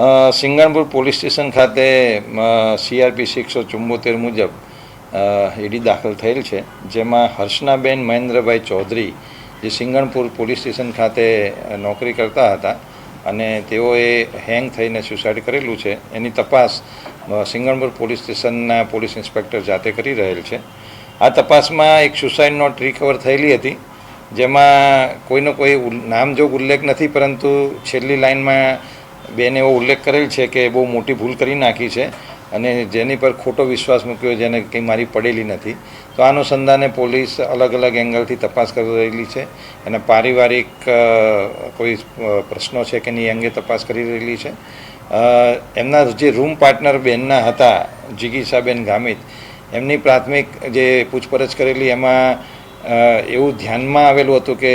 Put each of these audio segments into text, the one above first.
Singanpur police station ખાતે CRPC 174 મુજબ ED દાખલ થયેલ છે, જેમાં હર્ષનાબેન મહેન્દ્રભાઈ ચૌધરી જે સિંગણપુર પોલીસ સ્ટેશન ખાતે નોકરી કરતા હતા અને તેઓએ હેંગ થઈને સુસાઇડ કરેલું છે, એની તપાસ સિંગણપુર પોલીસ સ્ટેશનના પોલીસ ઇન્સ્પેક્ટર જાતે કરી રહેલ છે. આ તપાસમાં એક સુસાઇડ નોટ રિકવર થયેલી હતી, જેમાં કોઈનો કોઈ નામજોગ ઉલ્લેખ નથી, પરંતુ છેલ્લી લાઇનમાં બેન એવો ઉલ્લેખ કરેલ છે કે બહુ મોટી ભૂલ કરી નાખી છે અને જેની પર ખોટો વિશ્વાસ મૂક્યો, જેને કંઈ મારી પડેલી નથી. તો આ અનુસંધાને પોલીસ અલગ અલગ એંગલથી તપાસ કરી રહેલી છે અને પારિવારિક કોઈ પ્રશ્નો છે કે નહીં એ અંગે તપાસ કરી રહેલી છે. એમના જે રૂમ પાર્ટનર બેનના હતા જિગીસાબેન ગામિત, એમની પ્રાથમિક જે પૂછપરછ કરેલી એમાં એવું ધ્યાનમાં આવેલું હતું કે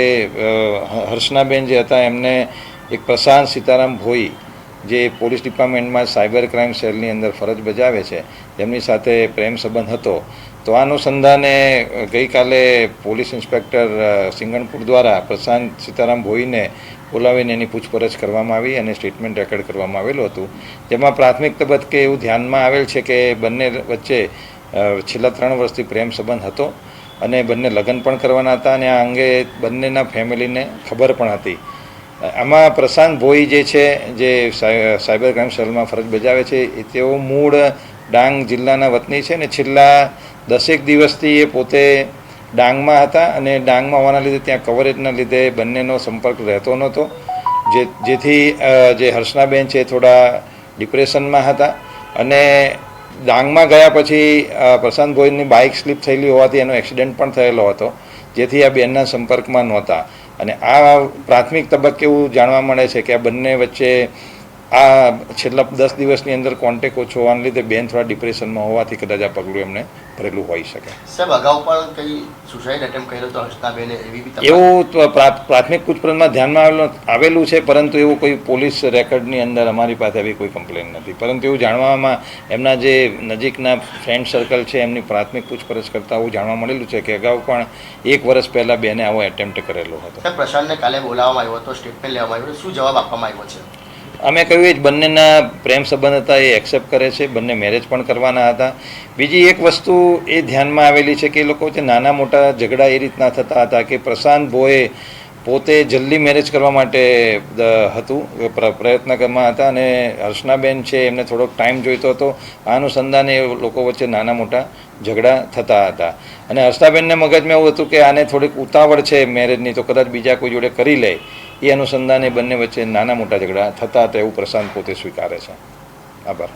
હર્ષનાબેન જે હતા એમને એક પ્રશાંત સીતારામ ભોઈ જે પોલીસ ડિપાર્ટમેન્ટમાં સાયબર ક્રાઇમ સેલની અંદર ફરજ બજાવે છે, તેમની સાથે પ્રેમ સંબંધ હતો. તો આ અનુસંધાને ગઈકાલે પોલીસ ઇન્સ્પેક્ટર સિંગણપુર દ્વારા પ્રશાંત સીતારામ ભોઈને બોલાવીને એની પૂછપરછ કરવામાં આવી અને સ્ટેટમેન્ટ રેકોર્ડ કરવામાં આવેલું હતું, જેમાં પ્રાથમિક તબક્કે એવું ધ્યાનમાં આવેલ છે કે બંને વચ્ચે છેલ્લા 3 વર્ષથી પ્રેમ સંબંધ હતો અને બંને લગ્ન પણ કરવાના હતા અને આ અંગે બંનેના ફેમિલીને ખબર પણ હતી. આમાં પ્રશાંત ભોઈ જે છે, જે સાયબર ક્રાઇમ સેલમાં ફરજ બજાવે છે, તેઓ મૂળ ડાંગ જિલ્લાના વતની છે અને છેલ્લા 10 દિવસથી એ પોતે ડાંગમાં હતા અને ડાંગમાં હોવાના લીધે ત્યાં કવરેજના લીધે બંનેનો સંપર્ક રહેતો નહોતો, જેથી જે હર્ષનાબેન છે થોડા ડિપ્રેશનમાં હતા અને ડાંગમાં ગયા પછી પ્રશાંત ભોઈની બાઇક સ્લીપ થયેલી હોવાથી એનો એક્સિડન્ટ પણ થયેલો હતો, જેથી આ બેનના સંપર્કમાં નહોતા. અને આ પ્રાથમિક તબક્કે એવું જાણવા મળે છે કે આ બંને વચ્ચે આ છેલ્લા 10 દિવસની અંદર કોન્ટેક્ટ ઓછો હોવાને લીધે બેન થોડા ડિપ્રેશનમાં હોવાથી કદાચ આ પગલું એમને ભરેલું હોઈ શકે. સાહેબ, અગાઉ પણ કંઈ સુસાઇડ એટેમ્પ કર્યો તો હર્ષનાબેને, એવું પ્રાથમિક પૂછપરછમાં ધ્યાનમાં આવેલું છે, પરંતુ એવું કોઈ પોલીસ રેકોર્ડની અંદર અમારી પાસે આવી કોઈ કમ્પ્લેન નથી. પરંતુ એવું જાણવામાં એમના જે નજીકના ફ્રેન્ડ સર્કલ છે એમની પ્રાથમિક પૂછપરછ કરતાં એવું જાણવા મળેલું છે કે અગાઉ પણ 1 વર્ષ પહેલાં બેને આવો એટેમ્પ્ટ કરેલો હતો. સાહેબ, પ્રશાંતને કાલે બોલાવવામાં આવ્યો હતો, સ્ટેટમેન્ટ લેવામાં આવ્યું, શું જવાબ આપવામાં આવ્યો છે? અમે કહ્યું જ બંનેના પ્રેમ સંબંધ હતા, એ એક્સેપ્ટ કરે છે, બંને મેરેજ પણ કરવાના હતા. બીજી એક વસ્તુ એ ધ્યાનમાં આવેલી છે કે એ લોકો વચ્ચે નાના મોટા ઝઘડા એ રીતના થતા હતા કે પ્રશાંત ભોએ પોતે જલ્દી મેરેજ કરવા માટે હતું પ્રયત્ન કરવામાં હતા અને હર્ષનાબેન છે એમને થોડોક ટાઈમ જોઈતો હતો. આ અનુસંધાને એ લોકો વચ્ચે નાના મોટા ઝઘડા થતા હતા અને હર્ષનાબેનને મગજમાં એવું હતું કે આને થોડીક ઉતાવળ છે મેરેજની, તો કદાચ બીજા કોઈ જોડે કરી લે. એ અનુસંધાને બંને વચ્ચે નાના મોટા ઝઘડા થતા હતા એવું પ્રશાંત પોતે સ્વીકારે છે. આભાર.